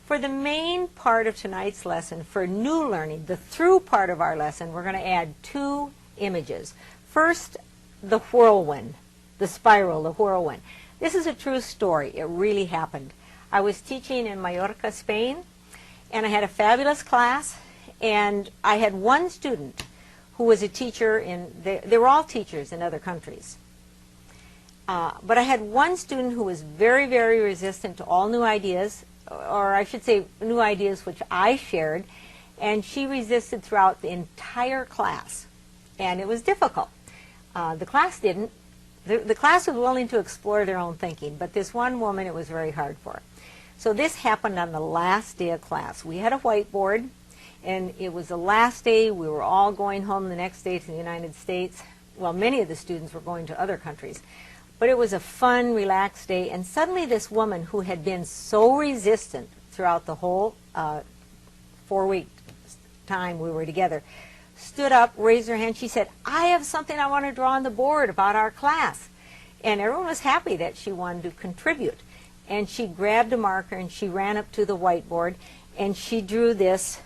For the main part of tonight's lesson, for new learning, the through part of our lesson, we're going to add two images. First, the whirlwind, the spiral, the whirlwind. This is a true story. It really happened. I was teaching in Mallorca, Spain, and I had a fabulous class, and I had one student who was a teacher they were all teachers in other countries. But I had one student who was very, very resistant to all new ideas, or I should say new ideas which I shared, and she resisted throughout the entire class. And it was difficult. The class didn't. The class was willing to explore their own thinking, but this one woman, it was very hard for her. So this happened on the last day of class. We had a whiteboard, and it was the last day. We were all going home the next day to the United States. Well, many of the students were going to other countries. But it was a fun, relaxed day, and suddenly this woman who had been so resistant throughout the whole 4-week time we were together stood up, raised her hand. She said, "I have something I want to draw on the board about our class." And everyone was happy that she wanted to contribute. And she grabbed a marker and she ran up to the whiteboard and she drew this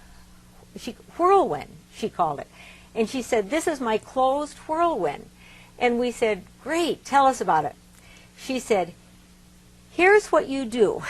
whirlwind, she called it. And she said, "This is my closed whirlwind." And we said, "Great, tell us about it." She said, "Here's what you do.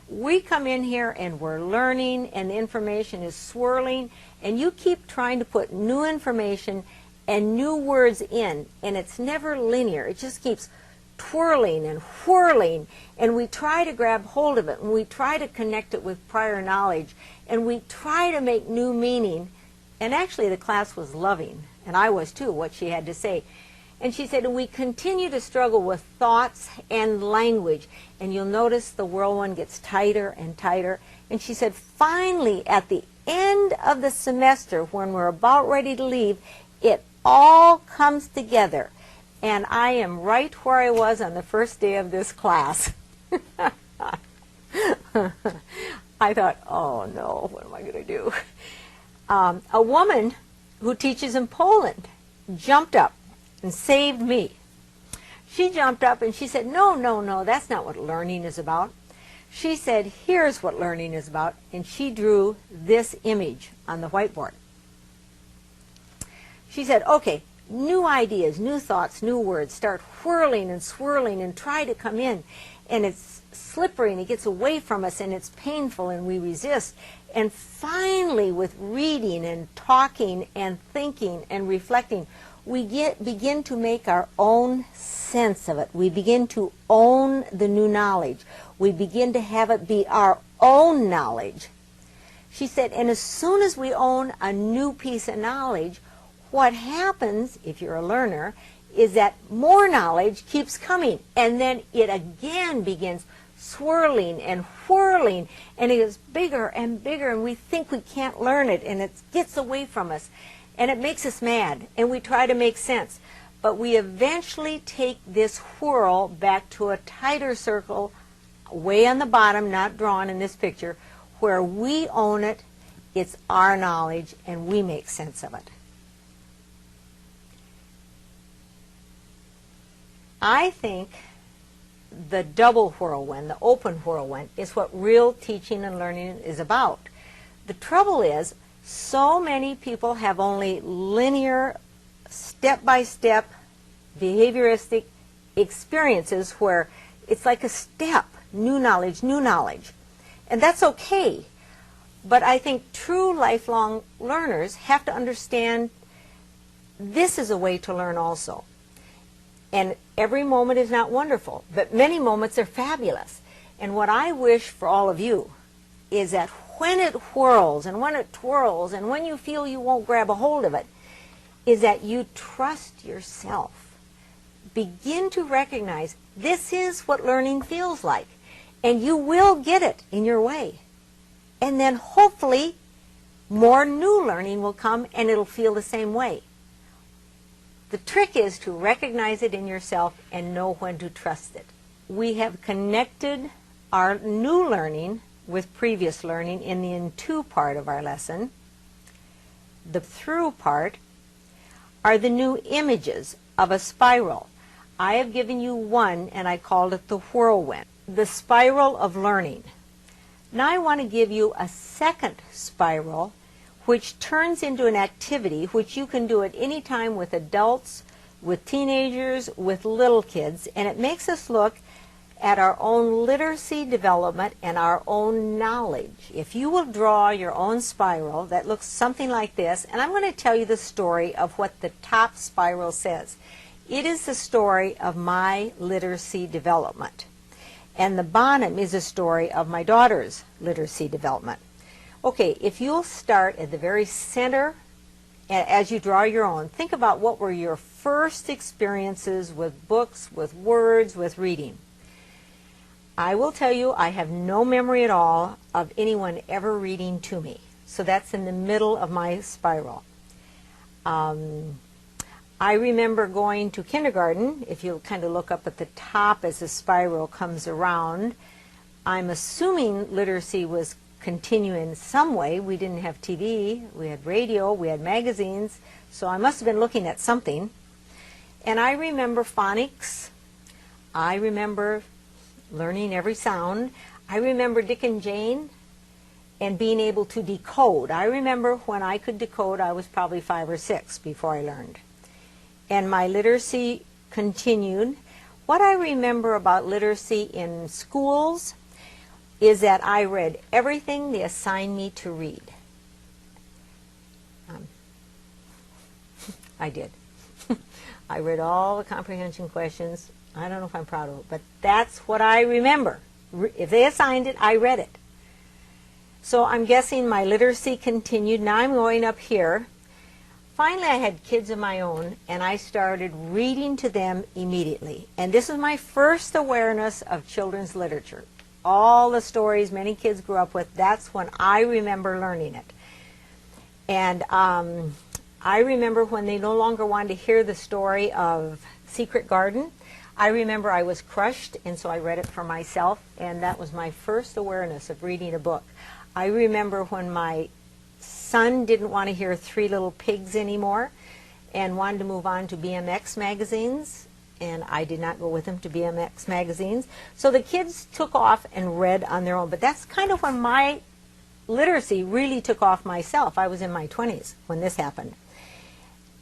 We come in here and we're learning and the information is swirling and you keep trying to put new information and new words in, and it's never linear. It just keeps twirling and whirling, and we try to grab hold of it and we try to connect it with prior knowledge and we try to make new meaning." And actually the class was loving, and I was too, what she had to say. And she said, "We continue to struggle with thoughts and language." And you'll notice the whirlwind gets tighter and tighter. And she said, "Finally, at the end of the semester, when we're about ready to leave, it all comes together." And I am right where I was on the first day of this class. I thought, oh no, what am I going to do? A woman who teaches in Poland jumped up and saved me. She jumped up and she said, "No, no, no, that's not what learning is about." She said, "Here's what learning is about." And she drew this image on the whiteboard. She said, "Okay, new ideas, new thoughts, new words start whirling and swirling and try to come in. And it's slippery and it gets away from us and it's painful and we resist. And finally, with reading and talking and thinking and reflecting, we begin to make our own sense of it. We begin to own the new knowledge. We begin to have it be our own knowledge." She said, "And as soon as we own a new piece of knowledge, what happens, if you're a learner, is that more knowledge keeps coming. And then it again begins swirling and whirling, and it gets bigger and bigger, and we think we can't learn it, and it gets away from us. And it makes us mad, and we try to make sense. But we eventually take this whirl back to a tighter circle, way on the bottom, not drawn in this picture, where we own it, it's our knowledge, and we make sense of it." I think the double whirlwind, the open whirlwind, is what real teaching and learning is about. The trouble is, so many people have only linear, step-by-step, behavioristic experiences where it's like a step, new knowledge, new knowledge. And that's okay. But I think true lifelong learners have to understand this is a way to learn also. And every moment is not wonderful, but many moments are fabulous. And what I wish for all of you is that when it whirls and when it twirls and when you feel you won't grab a hold of it, is that you trust yourself. Begin to recognize this is what learning feels like, and you will get it in your way. And then hopefully more new learning will come and it'll feel the same way. The trick is to recognize it in yourself and know when to trust it. We have connected our new learning with previous learning in the into part of our lesson. The through part are the new images of a spiral. I have given you one, and I called it the whirlwind. The spiral of learning. Now I want to give you a second spiral, which turns into an activity which you can do at any time with adults, with teenagers, with little kids, and it makes us look at our own literacy development and our own knowledge. If you will draw your own spiral that looks something like this, and I'm going to tell you the story of what the top spiral says. It is the story of my literacy development. And the bottom is a story of my daughter's literacy development. Okay, if you'll start at the very center as you draw your own, think about what were your first experiences with books, with words, with reading. I will tell you, I have no memory at all of anyone ever reading to me. So that's in the middle of my spiral. I remember going to kindergarten. If you kind of look up at the top as the spiral comes around, I'm assuming literacy was continuing in some way. We didn't have TV, we had radio, we had magazines, so I must have been looking at something. And I remember phonics. I remember learning every sound. I remember Dick and Jane and being able to decode. I remember when I could decode, I was probably 5 or 6 before I learned. And my literacy continued. What I remember about literacy in schools is that I read everything they assigned me to read. I did. I read all the comprehension questions. I don't know if I'm proud of it, but that's what I remember. If they assigned it, I read it. So I'm guessing my literacy continued. Now I'm going up here. Finally, I had kids of my own, and I started reading to them immediately. And this is my first awareness of children's literature. All the stories many kids grew up with, that's when I remember learning it. And I remember when they no longer wanted to hear the story of Secret Garden. I remember I was crushed, and so I read it for myself, and that was my first awareness of reading a book. I remember when my son didn't want to hear Three Little Pigs anymore and wanted to move on to BMX magazines, and I did not go with him to BMX magazines. So the kids took off and read on their own, but that's kind of when my literacy really took off myself. I was in my 20s when this happened.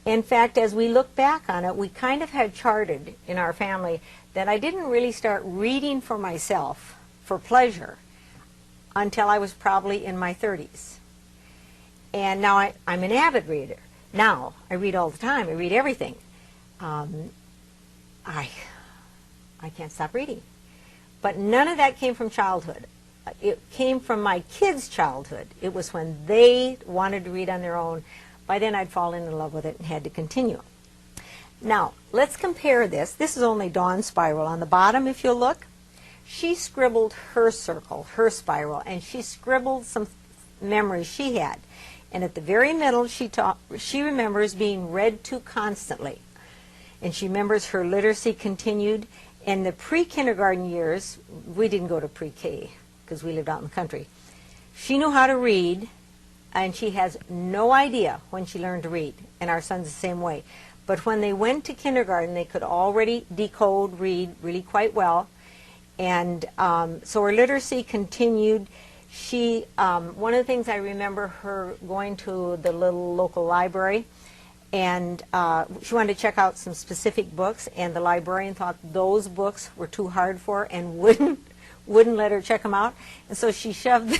In fact, as we look back on it, we kind of had charted in our family that I didn't really start reading for myself for pleasure until I was probably in my 30s. And now I'm an avid reader. Now, I read all the time. I read everything. I can't stop reading. But none of that came from childhood. It came from my kids' childhood. It was when they wanted to read on their own. By then I'd fallen in love with it and had to continue. Now, let's compare this. This is only Dawn's spiral. On the bottom, if you'll look, she scribbled her circle, her spiral, and she scribbled some memories she had. And at the very middle, she remembers being read to constantly. And she remembers her literacy continued. In the pre-kindergarten years, we didn't go to pre-K because we lived out in the country. She knew how to read, and she has no idea when she learned to read. And our son's the same way. But when they went to kindergarten, they could already decode, read really quite well. And so her literacy continued. She, one of the things I remember her going to the little local library, and she wanted to check out some specific books, and the librarian thought those books were too hard for her and wouldn't let her check them out. And so she shoved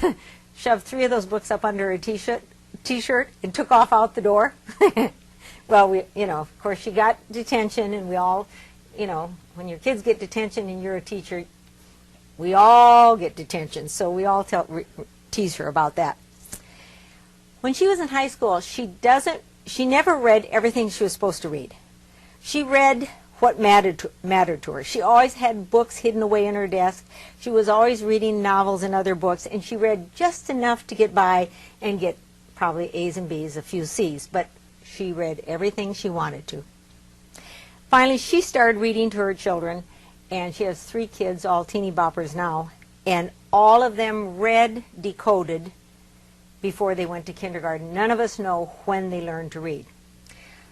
3 of those books up under her t-shirt and took off out the door. Well, of course she got detention, and we all, when your kids get detention and you're a teacher, we all get detention, so we all tease her about that. When she was in high school, she never read everything she was supposed to read. She read what mattered to her. She always had books hidden away in her desk. She was always reading novels and other books, and she read just enough to get by and get probably A's and B's, a few C's, but she read everything she wanted to. Finally, she started reading to her children, and she has 3 kids, all teeny boppers now, and all of them read, decoded before they went to kindergarten. None of us know when they learned to read.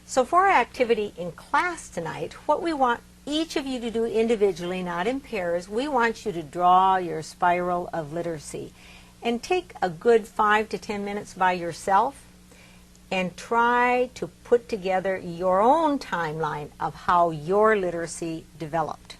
So for our activity in class tonight, what we want each of you to do individually, not in pairs, we want you to draw your spiral of literacy. And take a good 5 to 10 minutes by yourself and try to put together your own timeline of how your literacy developed.